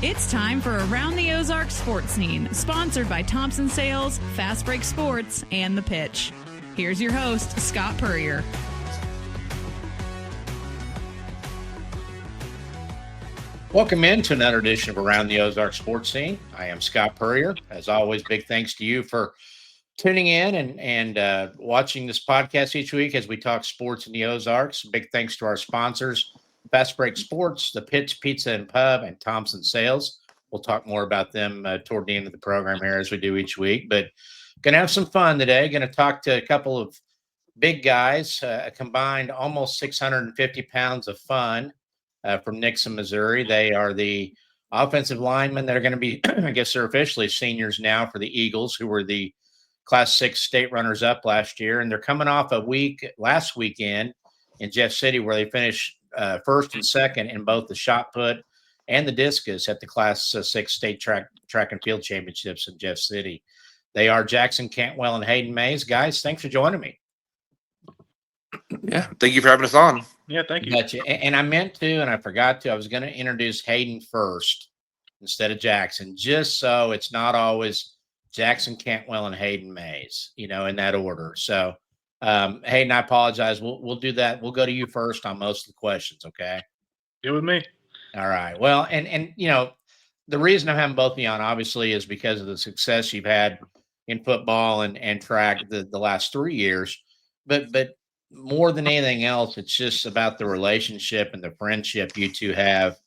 It's time for Around the Ozarks Sports Scene, sponsored by Thompson Sales, Fast Break Sports, and The Pitch. Here's your host, Scott Puryear. Welcome into another edition of Around the Ozarks Sports Scene. I am Scott Puryear. As always, big thanks to you for tuning in and watching this podcast each week as we talk sports in the Ozarks. Big thanks to our sponsors, Fast Break Sports, The Pitch Pizza and Pub, and Thompson Sales. We'll talk more about them toward the end of the program here as we do each week. But going to have some fun today. Going to talk to a couple of big guys, a combined almost 650 pounds of fun from Nixa, Missouri. They are the offensive linemen that are going to be, I guess they're officially seniors now for the Eagles, who were the Class 6 state runners-up last year. And they're coming off a week last weekend in Jeff City where they finished first and second in both the shot put and the discus at the Class 6 state track and field championships in Jeff City. They are Jackson Cantwell and Hayden Mays. Guys, thanks for joining me. Yeah, thank you for having us on. Yeah, thank you. Gotcha. And I meant to, and I forgot to. I was going to introduce Hayden first instead of Jackson, just so it's not always Jackson Cantwell and Hayden Mays, in that order. So, Hayden, I apologize. We'll do that. We'll go to you first on most of the questions, okay? Good with me. All right. Well, and the reason I'm having both of you on, obviously, is because of the success you've had in football and track the last 3 years. But more than anything else, it's just about the relationship and the friendship you two have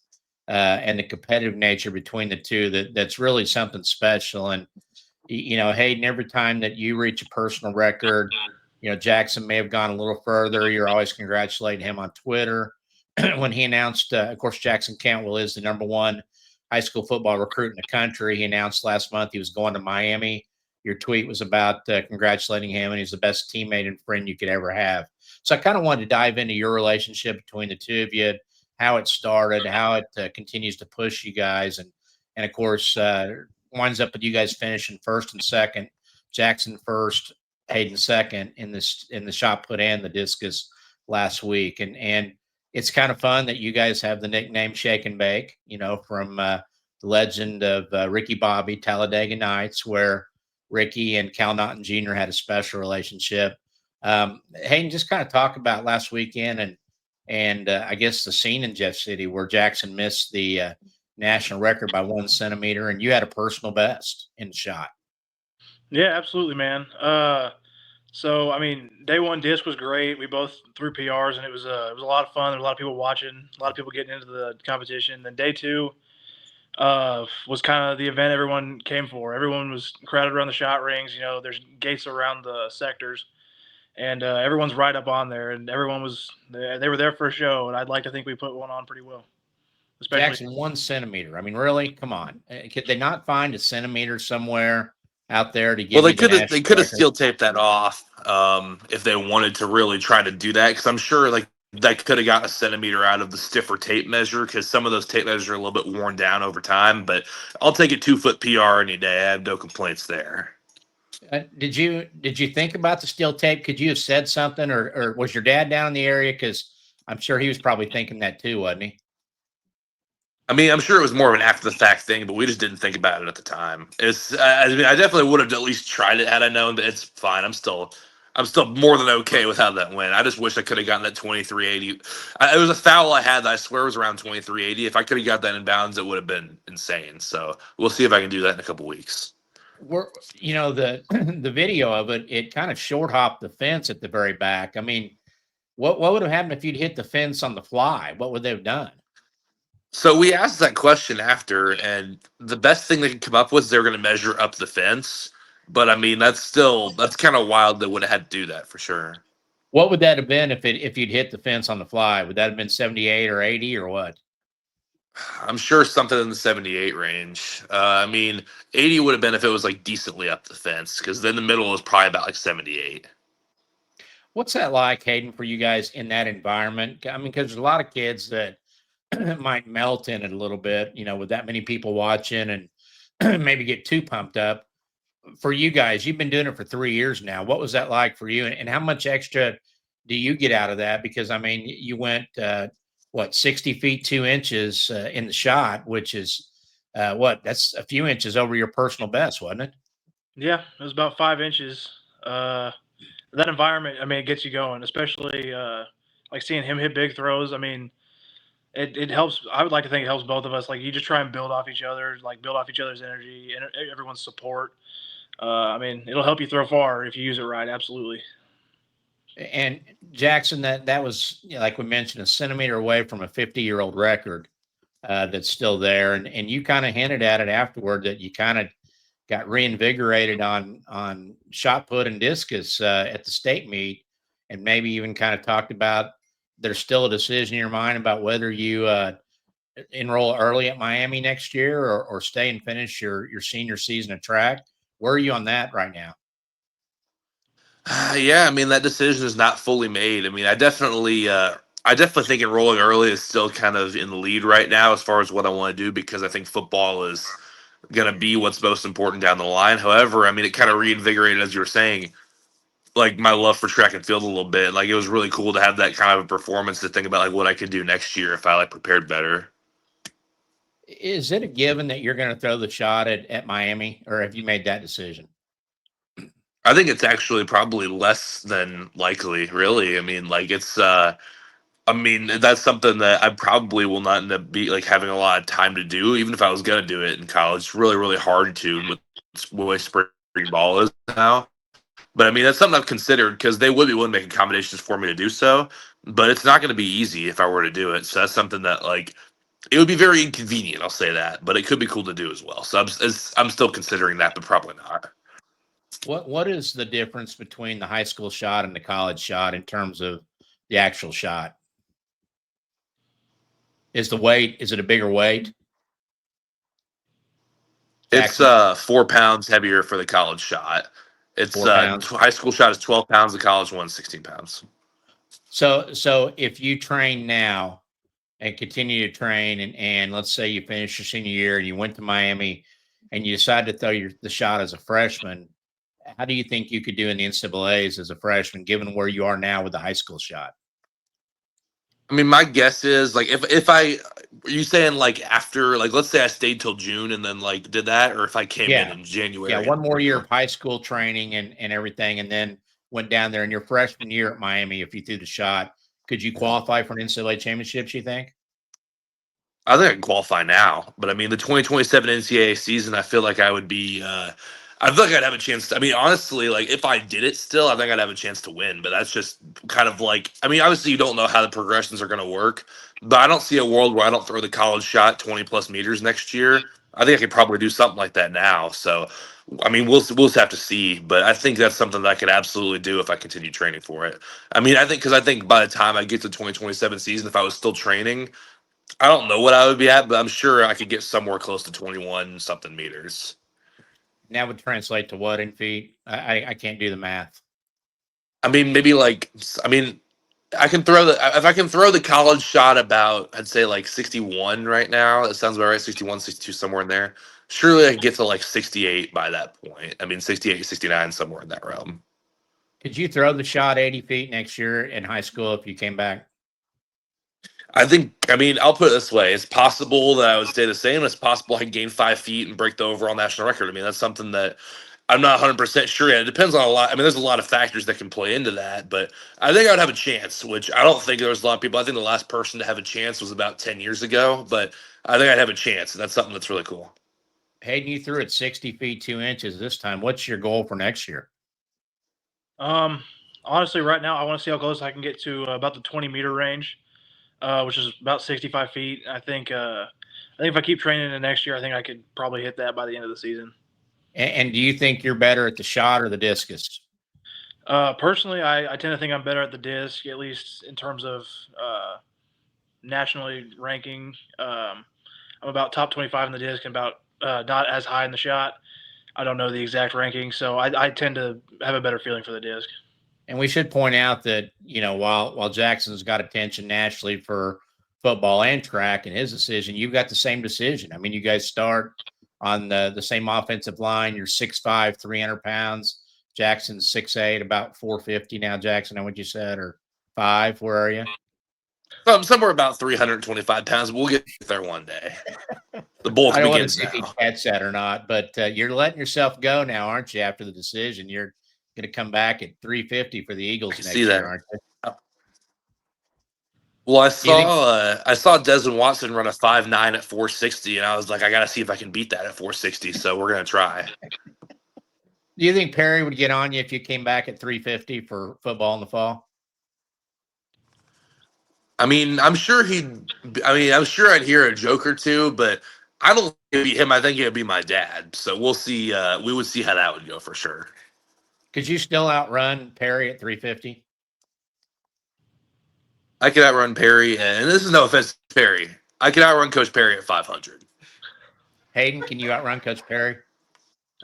and the competitive nature between the two that's really something special. And, Hayden, every time that you reach a personal record, Jackson may have gone a little further. You're always congratulating him on Twitter. When he announced, of course, Jackson Cantwell is the #1 high school football recruit in the country. He announced last month he was going to Miami. Your tweet was about congratulating him, and he's the best teammate and friend you could ever have. So I kind of wanted to dive into your relationship between the two of you, how it started, how it continues to push you guys, and of course winds up with you guys finishing first and second. Jackson first, Hayden second in the shot put and the discus last week, and it's kind of fun that you guys have the nickname Shake and Bake, from the legend of Ricky Bobby, Talladega Nights, where Ricky and Cal Naughton Jr. had a special relationship. Hayden, just kind of talk about last weekend and I guess the scene in Jeff City where Jackson missed the national record by 1 centimeter, and you had a personal best in the shot. Yeah, absolutely, man. So I mean, day one disc was great. We both threw PRs, and it was a lot of fun. There was a lot of people watching, a lot of people getting into the competition. Then day two was kind of the event everyone came for. Everyone was crowded around the shot rings. There's gates around the sectors, and everyone's right up on there, and everyone was they were there for a show, and I'd like to think we put one on pretty well. Especially Jackson, 1 centimeter. I mean, really, come on. Could they not find a centimeter somewhere out there to get? Well, they could have steel taped that off if they wanted to really try to do that, because I'm sure that could have got a centimeter out of the stiffer tape measure, because some of those tape measures are a little bit worn down over time. But I'll take a 2-foot PR any day. I have no complaints there. Did you think about the steel tape? Could you have said something, or was your dad down in the area? Because I'm sure he was probably thinking that too, wasn't he? I mean, I'm sure it was more of an after-the-fact thing, but we just didn't think about it at the time. I definitely would have at least tried it had I known, but it's fine. I'm still more than okay with how that went. I just wish I could have gotten that 2380. It was a foul I had that I swear was around 2380. If I could have got that in bounds, it would have been insane. So we'll see if I can do that in a couple weeks. The video of it kind of short hopped the fence at the very back. I mean, what would have happened if you'd hit the fence on the fly? What would they have done? So we asked that question after, and the best thing they could come up with is they're going to measure up the fence. But I mean, that's kind of wild. They would have had to do that for sure. What would that have been if you'd hit the fence on the fly? Would that have been 78 or 80 or what? I'm sure something in the 78 range. I mean, 80 would have been if it was decently up the fence, because then the middle is probably about 78. What's that like, Hayden, for you guys in that environment? I mean, because there's a lot of kids that might melt in it a little bit, with that many people watching and maybe get too pumped up. For you guys, you've been doing it for 3 years now. What was that like for you? And how much extra do you get out of that? Because, I mean, you went, 60 feet, 2 inches in the shot, which is That's a few inches over your personal best, wasn't it? Yeah, it was about 5 inches. That environment, I mean, it gets you going, especially like seeing him hit big throws. I mean, it helps. I would like to think it helps both of us. Like you just try and build off each other, like build off each other's energy and everyone's support. I mean, it'll help you throw far if you use it right. Absolutely. And Jackson, that was, like we mentioned, a centimeter away from a 50-year-old record that's still there. And you kind of hinted at it afterward that you kind of got reinvigorated on shot put and discus at the state meet, and maybe even kind of talked about there's still a decision in your mind about whether you enroll early at Miami next year or stay and finish your senior season of track. Where are you on that right now? Yeah, I mean that decision is not fully made. I mean, I definitely think enrolling early is still kind of in the lead right now as far as what I want to do because I think football is going to be what's most important down the line. However, I mean, it kind of reinvigorated, as you were saying, like my love for track and field a little bit. Like it was really cool to have that kind of a performance to think about like what I could do next year if I like prepared better. Is it a given that you're going to throw the shot at Miami, or have you made that decision? I think it's actually probably less than likely, really. I mean, like I mean, that's something that I probably will not end up be like having a lot of time to do, even if I was gonna do it in college. It's really, really hard to with the way spring ball is now. But I mean, that's something I've considered because they would be willing to make accommodations for me to do so. But it's not going to be easy if I were to do it. So that's something that like it would be very inconvenient. I'll say that, but it could be cool to do as well. So I'm still considering that, but probably not. What is the difference between the high school shot and the college shot in terms of the actual shot? Is it a bigger weight? It's Jackson? 4 pounds heavier for the college shot. It's 4 pounds. high school shot is 12 pounds. The college one's 16 pounds. So if you train now and continue to train, and let's say you finish your senior year and you went to Miami and you decide to throw the shot as a freshman, how do you think you could do in the NCAAs as a freshman, given where you are now with the high school shot? I mean, my guess is like if I are you saying like after like let's say I stayed till June and then like did that, or if I came Yeah. in January? Yeah, one more year of high school training and everything, and then went down there in your freshman year at Miami. If you threw the shot, could you qualify for an NCAA championships, you think? I think I can qualify now, but I mean the 2027 NCAA season, I feel like I would be. I feel like I'd have a chance. I mean, honestly, like if I did it still, I think I'd have a chance to win. But that's just kind of like. I mean, obviously you don't know how the progressions are going to work, but I don't see a world where I don't throw the college shot 20 plus meters next year. I think I could probably do something like that now. So, I mean, we'll just have to see. But I think that's something that I could absolutely do if I continue training for it. I mean, I think by the time I get to 2027 season, if I was still training. I don't know what I would be at, but I'm sure I could get somewhere close to 21 something meters. And that would translate to what in feet? I can't do the math. I mean, maybe like, I mean, I can throw if I can throw the college shot about, I'd say like 61 right now. That sounds about right. 61, 62, somewhere in there. Surely I can get to like 68 by that point. I mean, 68, 69, somewhere in that realm. Could you throw the shot 80 feet next year in high school if you came back? I mean, I'll put it this way. It's possible that I would stay the same. It's possible I can gain 5 feet and break the overall national record. I mean, that's something that I'm not 100% sure yet. It depends on a lot. I mean, there's a lot of factors that can play into that, but I think I would have a chance, which I don't think there was a lot of people. I think the last person to have a chance was about 10 years ago, but I think I'd have a chance, and that's something that's really cool. Hayden, you threw it 60 feet, 2 inches this time. What's your goal for next year? Honestly, right now, I want to see how close I can get to about the 20-meter range. Which is about 65 feet. I think if I keep training in next year, I think I could probably hit that by the end of the season. And do you think you're better at the shot or the discus? Personally, I tend to think I'm better at the disc, at least in terms of nationally ranking. I'm about top 25 in the disc and about not as high in the shot. I don't know the exact ranking, so I tend to have a better feeling for the disc. And we should point out that, while Jackson's got attention nationally for football and track and his decision, you've got the same decision. I mean, you guys start on the same offensive line. You're 6'5", 300 pounds. Jackson's 6'8", about 450 now. Jackson, what you said, or 5? Where are you? Somewhere about 325 pounds. We'll get there one day. The bulk I don't want to begins see if he now. catch that or not, but you're letting yourself go now, aren't you? After the decision, you're going to come back at 350 for the I Eagles can next see year, that. aren't you? Well, Do you think? I saw Desmond Watson run a 5.9 at 460, and I was like, I got to see if I can beat that at 460. So we're gonna try. Do you think Perry would get on you if you came back at 350 for football in the fall? I mean, I'm sure I'm sure I'd hear a joke or two, but I don't think it'd be him. I think it'd be my dad. So we'll see. We would see how that would go for sure. Could you still outrun Perry at 350? I could outrun Perry, and this is no offense to Perry. I could outrun Coach Perry at 500. Hayden, can you outrun Coach Perry?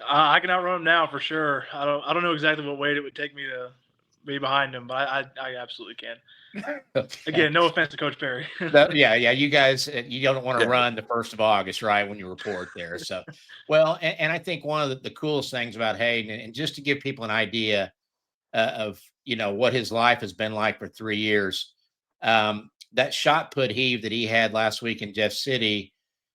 I can outrun him now for sure. I don't know exactly what weight it would take me to be behind him, but I absolutely can. Okay. Again, no offense to Coach Perry. Yeah. You guys, you don't want to Yeah. run the 1st of August, right? When you report there. So, well, and I think one of the coolest things about Hayden, and just to give people an idea of, what his life has been like for 3 years, that shot put heave that he had last week in Jeff City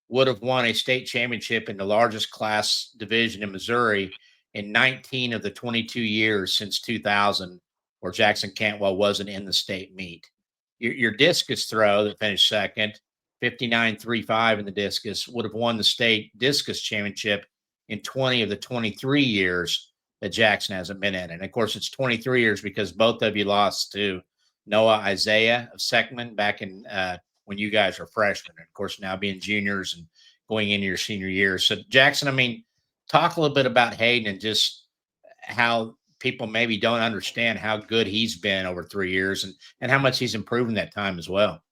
would have won a state championship in the largest class division in Missouri in 19 of the 22 years since 2000, where Jackson Cantwell wasn't in the state meet. Your discus throw that finished second, 59.35 in the discus, would have won the state discus championship in 20 of the 23 years that Jackson hasn't been in. And of course, it's 23 years because both of you lost to Noah Isaiah of Seckman back in when you guys were freshmen. And of course, now being juniors and going into your senior year. So, Jackson, I mean, talk a little bit about Hayden and just how people maybe don't understand how good he's been over 3 years and how much he's improved in that time as well.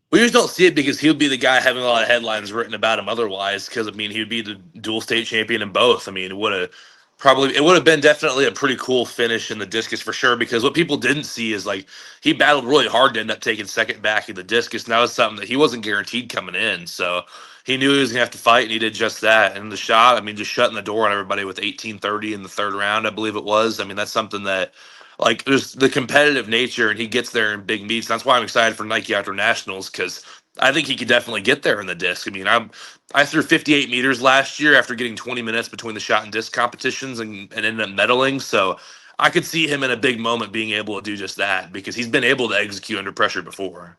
We just don't see it because he would be the guy having a lot of headlines written about him otherwise. Because I mean, he would be the dual state champion in both. I mean, it would have been definitely a pretty cool finish in the discus for sure. Because what people didn't see is like he battled really hard to end up taking second back in the discus, and that was something that he wasn't guaranteed coming in. So he knew he was gonna have to fight, and he did just that. And the shot, I mean, just shutting the door on everybody with 18:30 in the 3rd round, I believe it was. I mean, that's something that like there's the competitive nature, and he gets there in big meets. That's why I'm excited for Nike Outdoor Nationals because I think he could definitely get there in the disc. I mean, I threw 58 meters last year after getting 20 minutes between the shot and disc competitions and ended up medaling. So I could see him in a big moment being able to do just that because he's been able to execute under pressure before.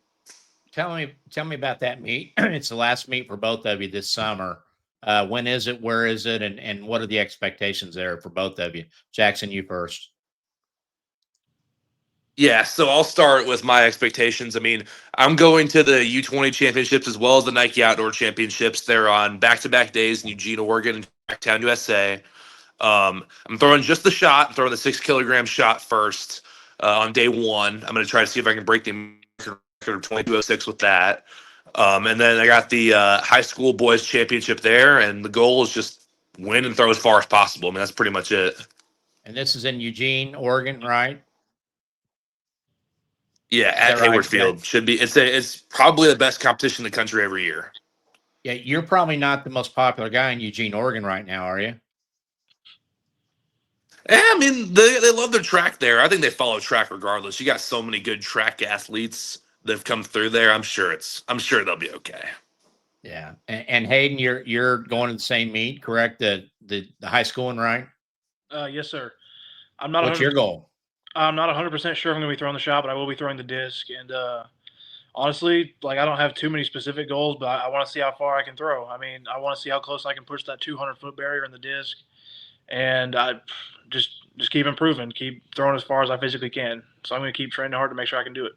Tell me about that meet. It's the last meet for both of you this summer. When is it? Where is it? And what are the expectations there for both of you? Jackson, you first. Yeah, so I'll start with my expectations. I mean, I'm going to the U20 championships as well as the Nike Outdoor Championships. They're on back-to-back days in Eugene, Oregon, and Tracktown, USA. I'm throwing just the shot. I'm throwing the 6 kilogram shot first on day one. I'm going to try to see if I can break the record of 22:06 with that. And then I got the high school boys championship there, and the goal is just win and throw as far as possible. I mean, that's pretty much it. And this is in Eugene, Oregon, right? Yeah, Is at that right? Hayward Field should be. It's probably the best competition in the country every year. Yeah, you're probably not the most popular guy in Eugene, Oregon right now, are you? Yeah, I mean they love their track there. I think they follow track regardless. You got so many good track athletes that have come through there. I'm sure they'll be okay. Yeah. And Hayden, you're going to the same meet, correct? The high school one, right? Yes, sir. I'm not. What's your goal? I'm not 100% sure if I'm going to be throwing the shot, but I will be throwing the disc. And honestly, like I don't have too many specific goals, but I want to see how far I can throw. I mean, I want to see how close I can push that 200-foot barrier in the disc, and I just keep improving, keep throwing as far as I physically can. So I'm going to keep training hard to make sure I can do it.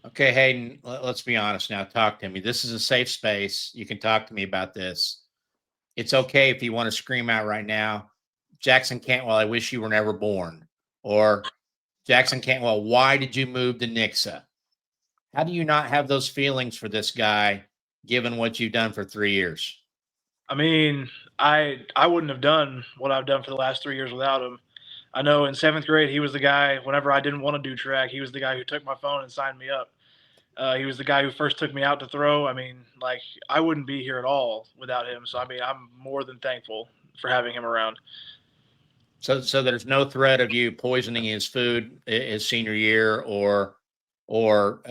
Okay, Hayden, let's be honest now. Talk to me. This is a safe space. You can talk to me about this. It's okay if you want to scream out right now, Jackson Cantwell, I wish you were never born. Or Jackson Cantwell, why did you move to Nixa? How do you not have those feelings for this guy, given what you've done for 3 years? I mean, I wouldn't have done what I've done for the last 3 years without him. I know in 7th grade, he was the guy, whenever I didn't want to do track, he was the guy who took my phone and signed me up. He was the guy who first took me out to throw. I mean, like, I wouldn't be here at all without him. So, I mean, I'm more than thankful for having him around. So there's no threat of you poisoning his food his senior year or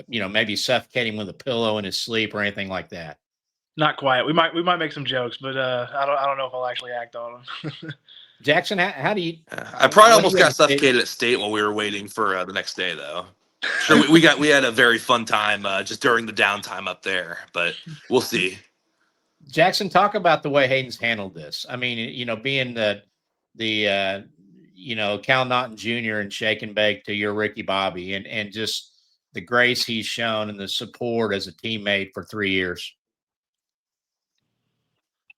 maybe suffocating with a pillow in his sleep or anything like that. Not quite. We might make some jokes, but I don't know if I'll actually act on them. Jackson, how do you? I probably When almost you had got to say, suffocated at state while we were waiting for the next day, though. Sure, we had a very fun time just during the downtime up there, but we'll see. Jackson, talk about the way Hayden's handled this. I mean, being the Cal Naughton Jr. and shake and bake to your Ricky Bobby, and just the grace he's shown and the support as a teammate for 3 years.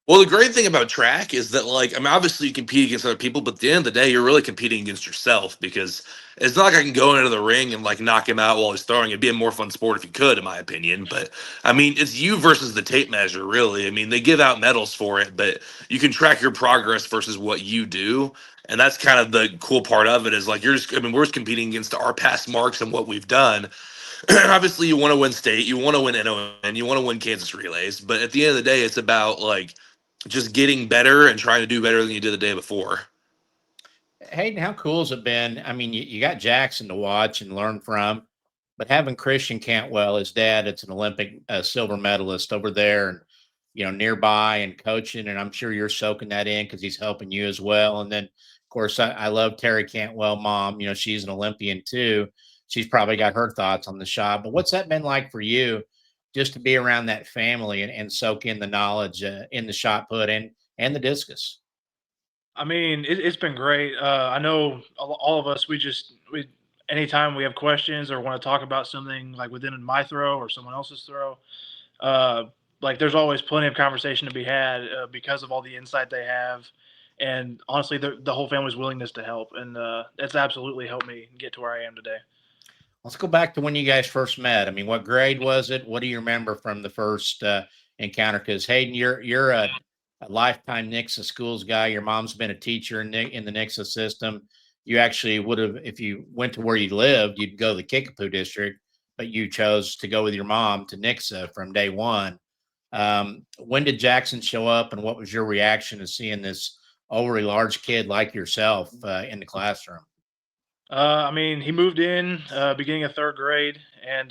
Well, the great thing about track is that, like, I mean, obviously you compete against other people, but at the end of the day, you're really competing against yourself because it's not like I can go into the ring and like knock him out while he's throwing. It'd be a more fun sport if you could, in my opinion. But I mean, it's you versus the tape measure, really. I mean, they give out medals for it, but you can track your progress versus what you do. And that's kind of the cool part of it is like I mean, we're just competing against our past marks and what we've done. Obviously, you want to win state, you want to win NON, you want to win Kansas relays. But at the end of the day, it's about like, just getting better and trying to do better than you did the day before. Hayden, how cool has it been? I mean, you got Jackson to watch and learn from, but having Christian Cantwell, his dad, it's an Olympic silver medalist over there, and nearby and coaching, and I'm sure you're soaking that in because he's helping you as well. And then, of course, I love Terry Cantwell, mom. She's an Olympian too. She's probably got her thoughts on the shot. But what's that been like for you, just to be around that family and soak in the knowledge in the shot put and the discus? I mean, it's been great. I know all of us. Anytime we have questions or want to talk about something like within my throw or someone else's throw, uh, like there's always plenty of conversation to be had because of all the insight they have, and honestly, the whole family's willingness to help, and it's absolutely helped me get to where I am today. Let's go back to when you guys first met. I mean, what grade was it? What do you remember from the first encounter? Because Hayden, you're a lifetime Nixa schools guy. Your mom's been a teacher in the Nixa system. You actually would have, if you went to where you lived, you'd go to the Kickapoo district, but you chose to go with your mom to Nixa from day one. When did Jackson show up, and what was your reaction to seeing this overly large kid like yourself in the classroom? I mean, he moved in beginning of third grade, and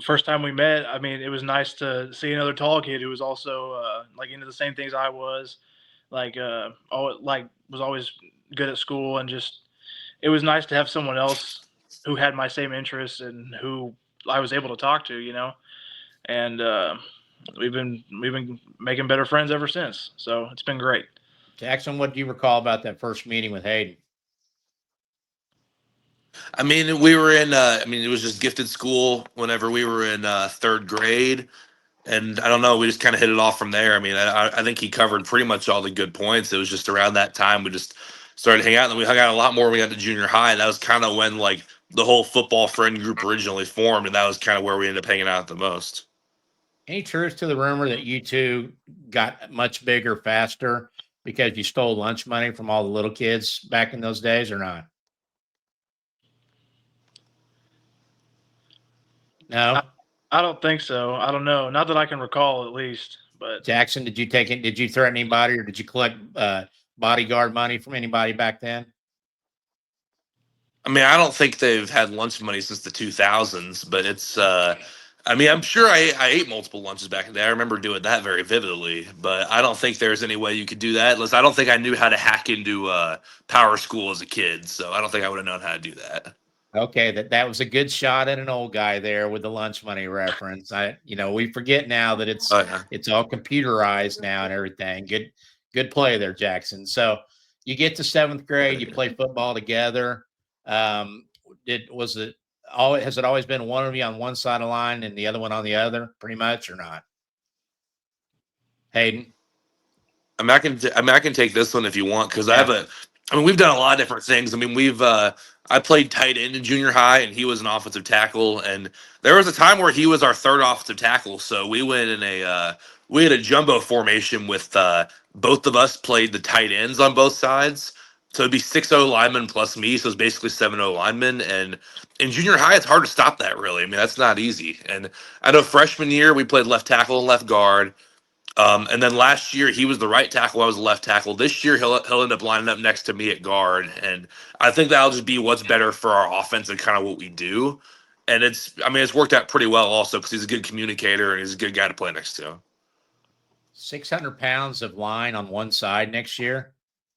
first time we met, I mean, it was nice to see another tall kid who was also like into the same things I was, was always good at school, and just it was nice to have someone else who had my same interests and who I was able to talk to, and we've been making better friends ever since. So it's been great. Jackson, what do you recall about that first meeting with Hayden? I mean, we were in, it was just gifted school whenever we were in third grade. And I don't know, we just kind of hit it off from there. I mean, I think he covered pretty much all the good points. It was just around that time we just started hanging out. And then we hung out a lot more when we got to junior high. And that was kind of when, like, the whole football friend group originally formed. And that was kind of where we ended up hanging out the most. Any truth to the rumor that you two got much bigger faster because you stole lunch money from all the little kids back in those days, or not? No. I don't think so. I don't know. Not that I can recall, at least. But Jackson, did you take it? Did you threaten anybody, or did you collect bodyguard money from anybody back then? I mean, I don't think they've had lunch money since the 2000s, but it's, I mean, I'm sure I ate multiple lunches back in the day. I remember doing that very vividly, but I don't think there's any way you could do that. Unless I don't think I knew how to hack into Power School as a kid, so I don't think I would have known how to do that. Okay, that was a good shot at an old guy there with the lunch money reference. We forget now that it's all computerized now and everything. Good play there, Jackson. So you get to seventh grade, you play football together. Has it always been one of you on one side of the line and the other one on the other, pretty much, or not? Hayden? I mean, I can take this one if you want, because we've done a lot of different things. I mean, I played tight end in junior high, and he was an offensive tackle. And there was a time where he was our third offensive tackle. So we went in we had a jumbo formation with both of us played the tight ends on both sides. So it'd be 6-0 linemen plus me. So it's basically 7-0 linemen. And in junior high, it's hard to stop that, really. I mean, that's not easy. And I know freshman year, we played left tackle and left guard. And then last year he was the right tackle, I was the left tackle. This year he'll end up lining up next to me at guard, and I think that'll just be what's better for our offense and kind of what we do. And it's worked out pretty well also because he's a good communicator and he's a good guy to play next to. 600 pounds of line on one side next year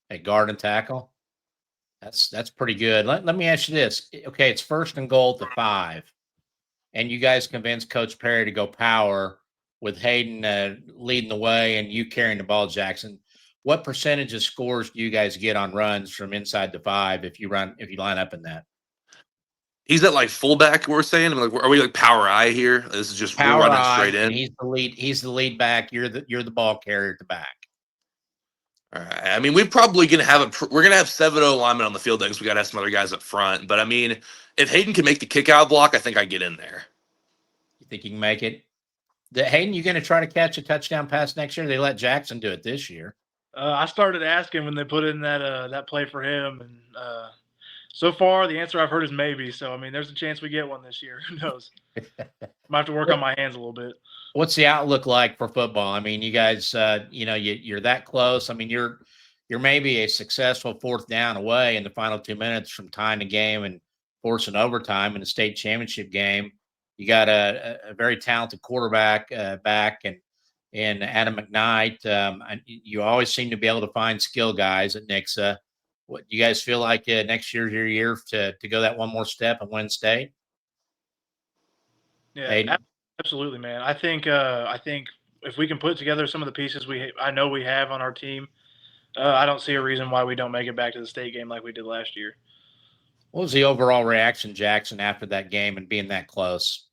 at guard and tackle. That's pretty good. Let me ask you this. Okay, it's first and goal at the 5. And you guys convinced Coach Perry to go power with Hayden leading the way and you carrying the ball, Jackson. What percentage of scores do you guys get on runs from inside the 5 if you line up in that? He's at like fullback, we're saying. Like, are we like power I here? This is just power running straight in. And he's the lead back. You're the ball carrier at the back. All right. I mean, we're probably gonna have we're gonna have 7-0 linemen on the field because we gotta have some other guys up front. But I mean, if Hayden can make the kick out block, I think I get in there. You think you can make it? Hayden, you gonna try to catch a touchdown pass next year? They let Jackson do it this year. I started asking when they put in that play for him, and so far the answer I've heard is maybe. So I mean, there's a chance we get one this year. Who knows? Might have to work on my hands a little bit. What's the outlook like for football? I mean, you guys, you're that close. I mean, you're maybe a successful 4th down away in the final 2 minutes from tying the game and forcing overtime in the state championship game. You got a very talented quarterback back and Adam McKnight. And you always seem to be able to find skill guys at Nixa. What you guys feel like next year's your year to go that one more step and win state? Yeah, Hayden? Absolutely, man. I think if we can put together some of the pieces I know we have on our team, I don't see a reason why we don't make it back to the state game like we did last year. What was the overall reaction, Jackson, after that game and being that close?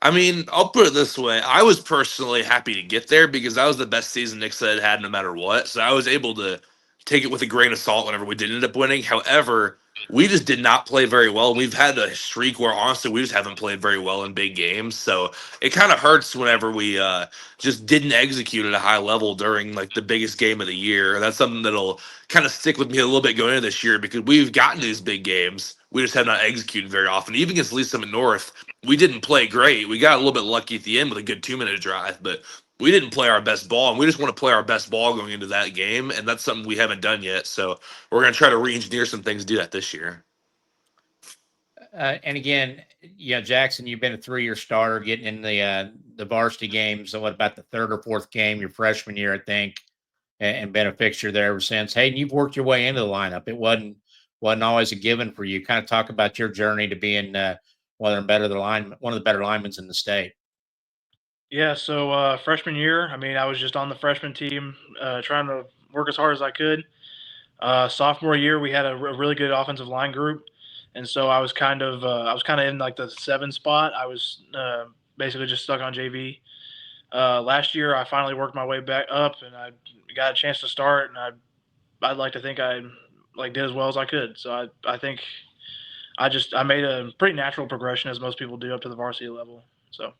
I mean, I'll put it this way. I was personally happy to get there because that was the best season Nixa had no matter what. So I was able to take it with a grain of salt whenever we did end up winning. However, we just did not play very well. We've had a streak where, honestly, we just haven't played very well in big games. So it kind of hurts whenever we just didn't execute at a high level during, like, the biggest game of the year. That's something that'll kind of stick with me a little bit going into this year because we've gotten these big games. We just have not executed very often. Even against Lee Summit North, we didn't play great. We got a little bit lucky at the end with a good 2-minute drive, but we didn't play our best ball, and we just want to play our best ball going into that game, and that's something we haven't done yet. So we're going to try to re-engineer some things to do that this year. And again, Jackson, you've been a 3-year starter, getting in the varsity games. So what about the 3rd or 4th game, your freshman year, I think, and been a fixture there ever since. Hayden, you've worked your way into the lineup. It wasn't always a given for you. Kind of talk about your journey to being one of the better linemen in the state. Yeah, so freshman year, I mean, I was just on the freshman team trying to work as hard as I could. Sophomore year, we had a really good offensive line group, and so I was kind of in like the 7 spot. I was basically just stuck on JV. Last year, I finally worked my way back up, and I got a chance to start, and I'd like to think I did as well as I could. So I think I made a pretty natural progression, as most people do, up to the varsity level. So.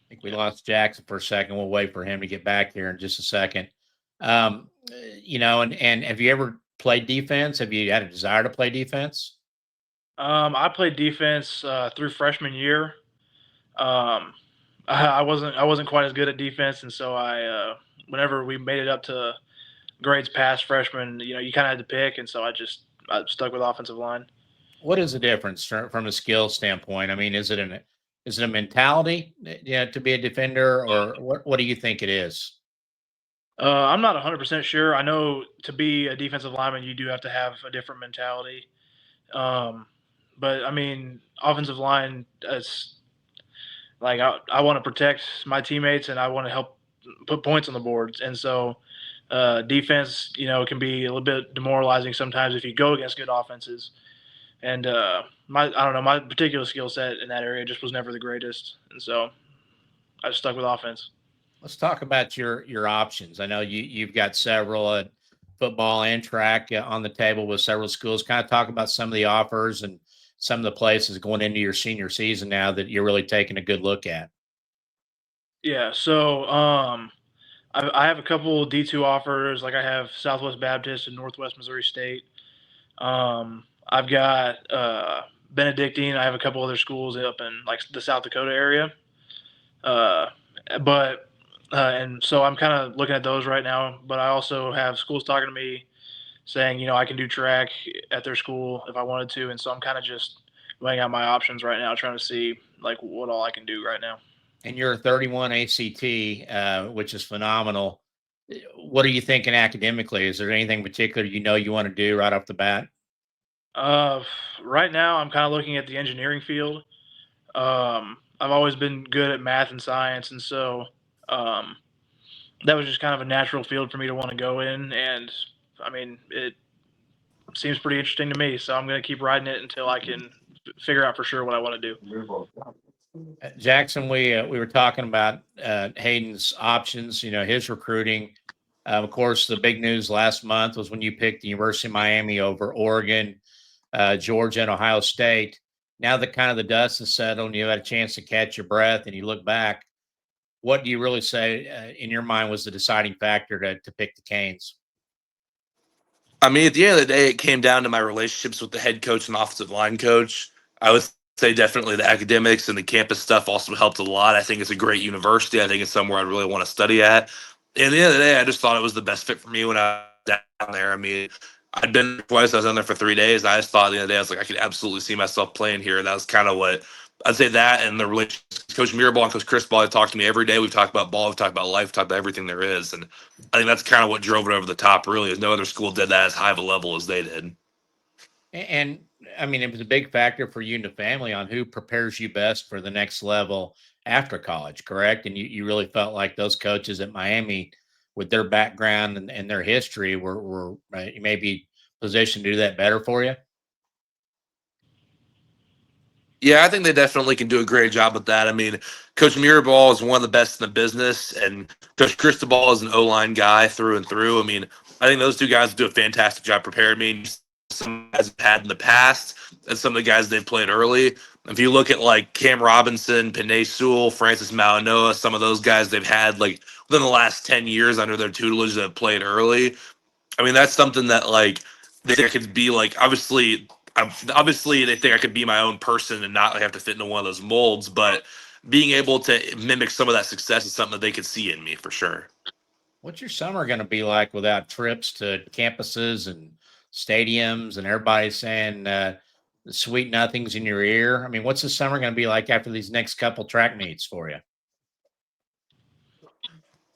I think we lost Jackson for a second. We'll wait for him to get back here in just a second. And have you ever played defense? Have you had a desire to play defense? I played defense through freshman year. I wasn't quite as good at defense, and so whenever we made it up to grades past freshman, you kind of had to pick, and so I stuck with offensive line. What is the difference from a skill standpoint? I mean, is it a mentality, to be a defender, or what do you think it is? I'm not 100% sure. I know to be a defensive lineman, you do have to have a different mentality. But I mean, offensive line, it's like I want to protect my teammates and I want to help put points on the boards. And so defense, can be a little bit demoralizing sometimes if you go against good offenses. And my particular skill set in that area just was never the greatest. And so I just stuck with offense. Let's talk about your options. I know you've got several football and track on the table with several schools. Kind of talk about some of the offers and some of the places going into your senior season now that you're really taking a good look at. Yeah. So I have a couple D2 offers. Like I have Southwest Baptist and Northwest Missouri State. I've got Benedictine. I have a couple other schools up in like the South Dakota area. And so I'm kind of looking at those right now, but I also have schools talking to me saying, I can do track at their school if I wanted to. And so I'm kind of just weighing out my options right now, trying to see like what all I can do right now. And you're a 31 ACT, which is phenomenal. What are you thinking academically? Is there anything particular you want to do right off the bat? Right now I'm kind of looking at the engineering field. I've always been good at math and science, and so um, that was just kind of a natural field for me to want to go in. And I mean, it seems pretty interesting to me, so I'm going to keep riding it until I can figure out for sure what I want to do. Jackson, we were talking about Hayden's options, his recruiting. Of course, the big news last month was when you picked the University of Miami over Oregon, Georgia, and Ohio State. Now that kind of the dust has settled and you had a chance to catch your breath and you look back, what do you really say in your mind was the deciding factor to pick the Canes? I mean, at the end of the day, it came down to my relationships with the head coach and offensive line coach. I would say definitely the academics and the campus stuff also helped a lot. I think it's a great university. I think it's somewhere I really want to study at. And at the end of the day, I just thought it was the best fit for me when I was down there. I mean, I'd been there twice. I was down there for 3 days. I just thought at the end of the day, I was like, I could absolutely see myself playing here. And that was kind of what I'd say, that and the relationship. Coach Mirabal and Coach Cristobal, they talk to me every day. We've talked about ball, we've talked about life, we've talked about everything there is. And I think that's kind of what drove it over the top, really, is no other school did that as high of a level as they did. And I mean, it was a big factor for you and the family on who prepares you best for the next level after college, correct? And you really felt like those coaches at Miami, with their background and their history, were maybe positioned to do that better for you? Yeah, I think they definitely can do a great job with that. I mean, Coach Mirabal is one of the best in the business, and Coach Cristobal is an O-line guy through and through. I mean, I think those two guys do a fantastic job preparing me. Some guys have had in the past, and some of the guys they've played early. If you look at like Cam Robinson, Panay Sewell, Francis Malinois, some of those guys they've had like within the last 10 years under their tutelage that have played early. I mean, that's something that like they think I could be like, obviously they think I could be my own person and not have to fit into one of those molds, but being able to mimic some of that success is something that they could see in me for sure. What's your summer going to be like without trips to campuses and stadiums and everybody saying sweet nothings in your ear? I mean, what's the summer going to be like after these next couple track meets for you?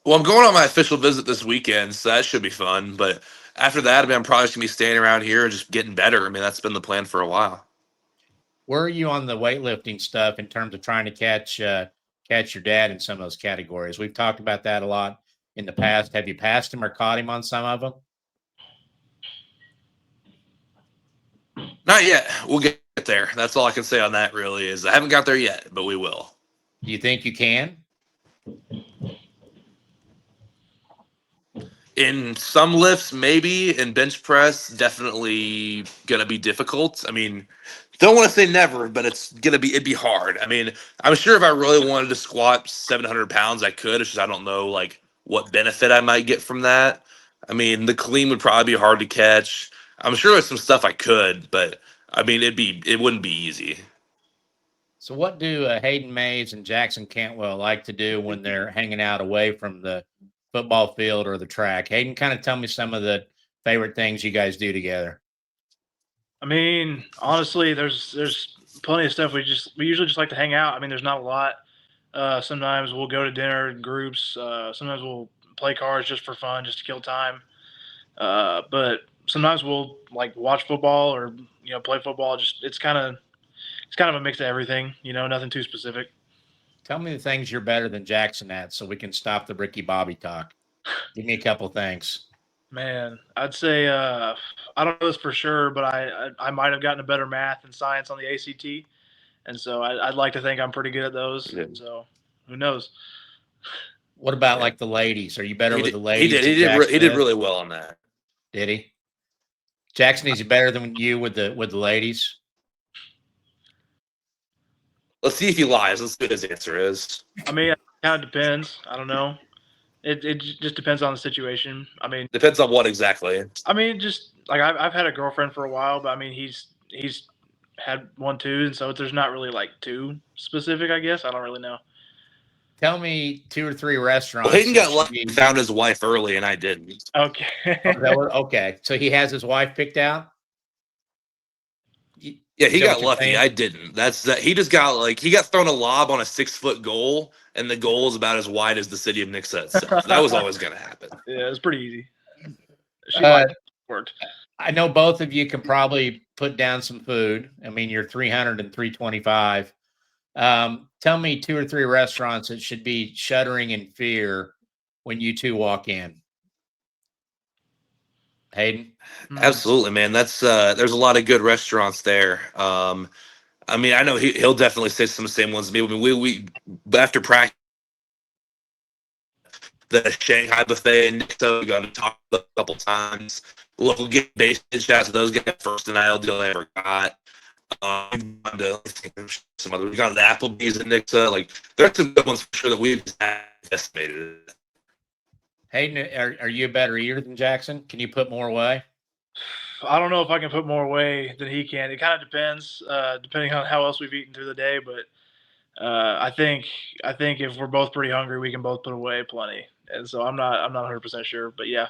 Well, I'm going on my official visit this weekend, so that should be fun. But after that, I mean, I'm probably just going to be staying around here and just getting better. I mean, that's been the plan for a while. Where are you on the weightlifting stuff in terms of trying to catch your dad in some of those categories? We've talked about that a lot in the past. Have you passed him or caught him on some of them? Not yet. We'll get there. That's all I can say on that, really, is I haven't got there yet, but we will. Do you think you can? In some lifts, maybe. In bench press, definitely going to be difficult. I mean, don't want to say never, but it'd be hard. I mean, I'm sure if I really wanted to squat 700 pounds, I could. It's just I don't know like what benefit I might get from that. I mean, the clean would probably be hard to catch. I'm sure there's some stuff I could, but I mean, it wouldn't be easy. So what do Hayden Mays and Jackson Cantwell like to do when they're hanging out away from the football field or the track? Hayden, kind of tell me some of the favorite things you guys do together. I mean, honestly, there's plenty of stuff. We usually just like to hang out. I mean, there's not a lot. Sometimes we'll go to dinner in groups. Sometimes we'll play cards just for fun, just to kill time. But sometimes we'll like watch football or play football. Just it's kind of a mix of everything. Nothing too specific. Tell me the things you're better than Jackson at, so we can stop the Ricky Bobby talk. Give me a couple things. Man, I'd say I don't know this for sure, but I might have gotten a better math and science on the ACT, and so I'd like to think I'm pretty good at those. Yeah. So who knows? What about like the ladies? Are you better with the ladies? He did really well on that. Did he? Jackson, is he better than you with the ladies? Let's see if he lies. Let's see what his answer is. I mean, it kind of depends. I don't know. It just depends on the situation. I mean, depends on what exactly. I mean, just like I've had a girlfriend for a while, but I mean, he's had one too, and so there's not really like too specific. I guess I don't really know. Tell me 2 or 3 restaurants. Well, Hayden got lucky and found his wife early, and I didn't. Okay. Okay, so he has his wife picked out. Yeah, he Is that got what you're lucky. saying? I didn't. That's that. He just got he got thrown a lob on a 6-foot goal, and the goal is about as wide as the city of Nixa itself. That was always going to happen. Yeah, it's pretty easy. She Uh, might worked. I know both of you can probably put down some food. I mean, you're 300 and 325. Tell me 2 or 3 restaurants that should be shuddering in fear when you two walk in. Hayden? Absolutely, man. That's there's a lot of good restaurants there. I mean, I know he'll definitely say some of the same ones as me. I mean, we after practice, the Shanghai buffet and Nixa, we got to talk a couple times. Local get base shout out to those guys. First NIL deal I ever got. Some other. We got the Applebee's and Nixa. Like there's some good ones for sure that we've estimated. Hayden, are you a better eater than Jackson? Can you put more away? I don't know if I can put more away than he can. It kind of depends, depending on how else we've eaten through the day. But I think if we're both pretty hungry, we can both put away plenty. And so I'm not 100% sure, but yeah.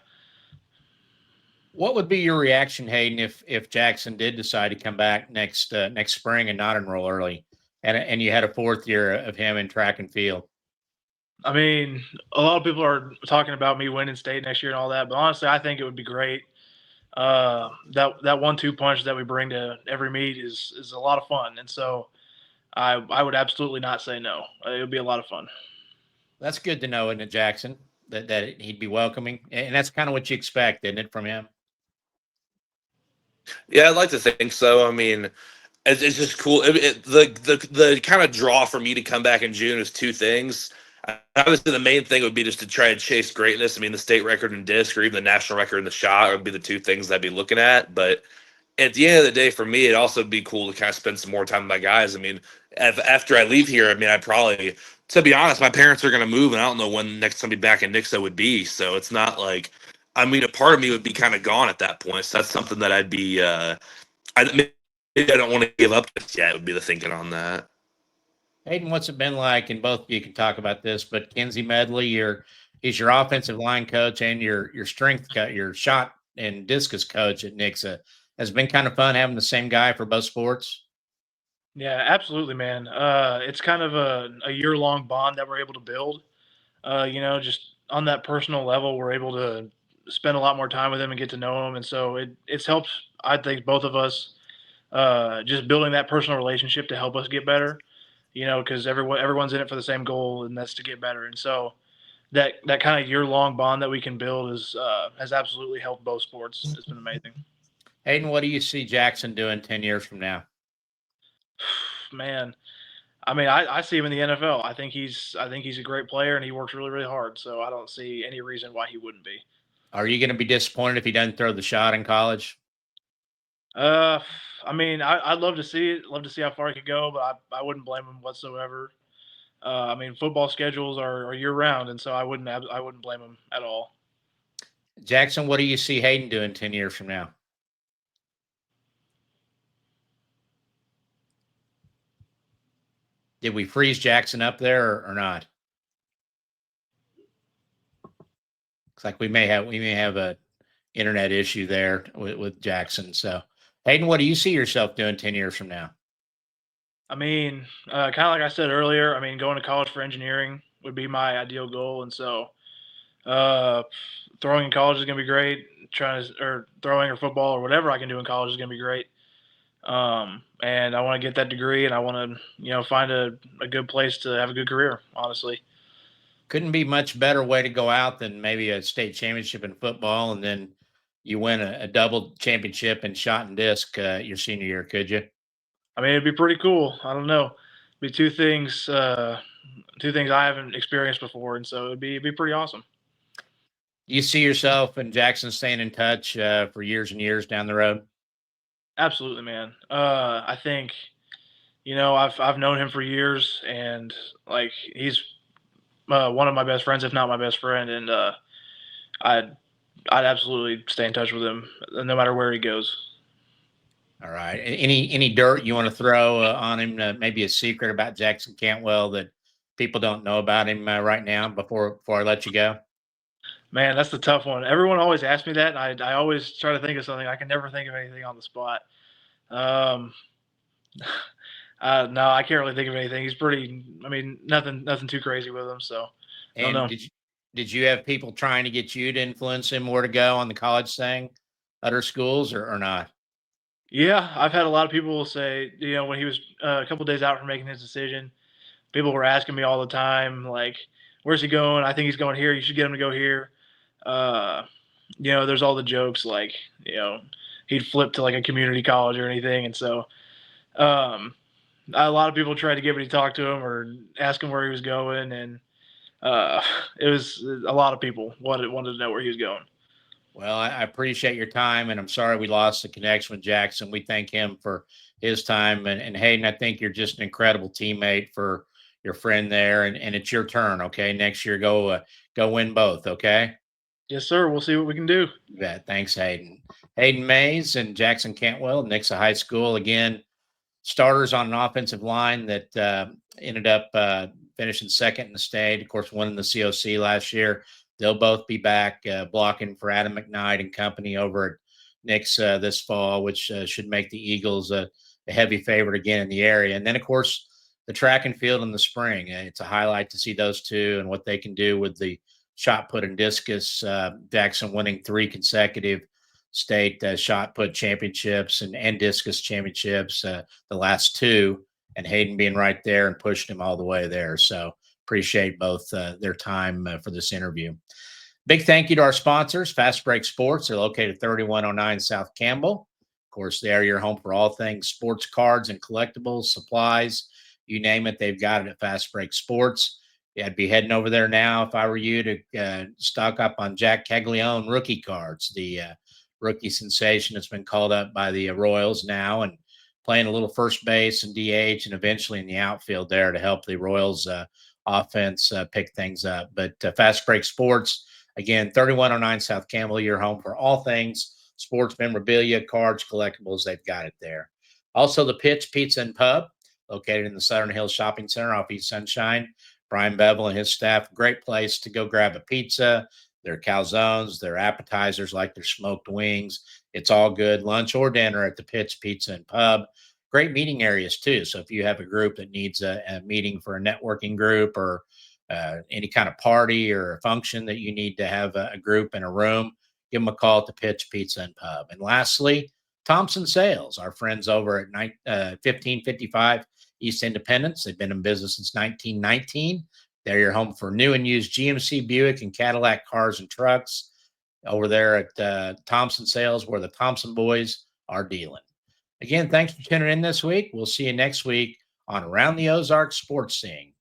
What would be your reaction, Hayden, if Jackson did decide to come back next spring and not enroll early, and you had a 4th year of him in track and field? I mean, a lot of people are talking about me winning state next year and all that, but honestly, I think it would be great. That 1-2 punch that we bring to every meet is a lot of fun, and so I would absolutely not say no. It would be a lot of fun. That's good to know, isn't it, Jackson? That he'd be welcoming, and that's kind of what you expect, isn't it, from him? Yeah, I'd like to think so. I mean, it's just cool. The kind of draw for me to come back in June is 2 things. Obviously, the main thing would be just to try and chase greatness. I mean, the state record in disc or even the national record in the shot would be the 2 things I'd be looking at. But at the end of the day, for me, it'd also be cool to kind of spend some more time with my guys. I mean, after I leave here, I mean, I probably, to be honest, my parents are going to move, and I don't know when the next time I'll be back in Nixa would be. So it's not like, I mean, a part of me would be kind of gone at that point. So that's something that I'd be, maybe I don't want to give up just yet, would be the thinking on that. Hayden, what's it been like? And both of you can talk about this, but Kenzie Medley, he's your offensive line coach and your strength your shot and discus coach at Nixa. Has it been kind of fun having the same guy for both sports? Yeah, absolutely, man. It's kind of a year-long bond that we're able to build. Just on that personal level, we're able to spend a lot more time with him and get to know him, and so it's helped. I think both of us just building that personal relationship to help us get better. Because everyone's in it for the same goal, and that's to get better. And so that kind of year-long bond that we can build has absolutely helped both sports. It's been amazing. Hayden, what do you see Jackson doing 10 years from now? Man, I mean, I see him in the NFL. I think he's a great player, and he works really, really hard. So I don't see any reason why he wouldn't be. Are you going to be disappointed if he doesn't throw the shot in college? I mean, I'd love to see it. Love to see how far he could go, but I wouldn't blame him whatsoever. I mean, football schedules are year round, and so I wouldn't blame him at all. Jackson, what do you see Hayden doing 10 years from now? Did we freeze Jackson up there or not? Looks like we may have a internet issue there with Jackson. So, Hayden, what do you see yourself doing 10 years from now? I mean, kind of like I said earlier, I mean, going to college for engineering would be my ideal goal, and so throwing in college is going to be great. Throwing or football or whatever I can do in college is going to be great. And I want to get that degree, and I want to, find a good place to have a good career, honestly. Couldn't be much better way to go out than maybe a state championship in football, and then you win a double championship in shot and disc your senior year, could you? I mean, it'd be pretty cool. I don't know. It'd be two things I haven't experienced before, and so it'd be pretty awesome. You see yourself and Jackson staying in touch for years and years down the road? Absolutely, man. I think, I've known him for years, and like he's one of my best friends, if not my best friend, and I'd absolutely stay in touch with him no matter where he goes. All right. Any dirt you want to throw on him? Maybe a secret about Jackson Cantwell that people don't know about him right now before I let you go? Man, that's the tough one. Everyone always asks me that, and I always try to think of something. I can never think of anything on the spot. Um, no, I can't really think of anything. He's pretty. I mean, nothing too crazy with him. So I don't And know. did you have people trying to get you to influence him where to go on the college thing, other schools or not? Yeah, I've had a lot of people say, when he was a couple days out from making his decision, people were asking me all the time, like, "Where's he going? I think he's going here. You should get him to go here." Uh, there's all the jokes like, he'd flip to like a community college or anything, and so um, a lot of people tried to get me to talk to him or ask him where he was going, and uh, it was a lot of people wanted to know where he was going. Well, I appreciate your time, and I'm sorry we lost the connection with Jackson. We thank him for his time. And Hayden, I think you're just an incredible teammate for your friend there. And it's your turn. Okay. Next year, go win both. Okay. Yes, sir. We'll see what we can do. You bet. Thanks, Hayden. Hayden Mays and Jackson Cantwell, Nixa High School. Again, starters on an offensive line that ended up finishing second in the state. Of course, winning the COC last year. They'll both be back blocking for Adam McKnight and company over at Nixa this fall, which should make the Eagles a heavy favorite again in the area. And then, of course, the track and field in the spring. It's a highlight to see those two and what they can do with the shot put and discus. Jackson winning 3 consecutive state shot put championships and discus championships, the last 2, and Hayden being right there and pushing him all the way there. So appreciate both their time for this interview. Big thank you to our sponsors, Fast Break Sports. They're located 3109 South Campbell. Of course, they are your home for all things sports cards and collectibles, supplies, you name it, they've got it at Fast Break Sports. Yeah, I'd be heading over there now if I were you to stock up on Jack Caglione rookie cards, the rookie sensation that's been called up by the Royals now and playing a little first base and DH and eventually in the outfield there to help the Royals offense pick things up. But Fast Break Sports, again, 3109 South Campbell, your home for all things sports memorabilia, cards, collectibles. They've got it there. Also, the Pitch Pizza and Pub, located in the Southern Hills Shopping Center off East Sunshine. Brian Bevel and his staff, great place to go grab a pizza, their calzones, their appetizers like their smoked wings. It's all good. Lunch or dinner at the Pitch Pizza and Pub. Great meeting areas too. So if you have a group that needs a meeting for a networking group or any kind of party or a function that you need to have a group in a room, give them a call at the Pitch Pizza and Pub. And lastly, Thompson Sales, our friends over at 1555 East Independence. They've been in business since 1919. They're your home for new and used GMC, Buick, and Cadillac cars and trucks over there at Thompson Sales, where the Thompson boys are dealing. Again, thanks for tuning in this week. We'll see you next week on Around the Ozarks Sports Scene.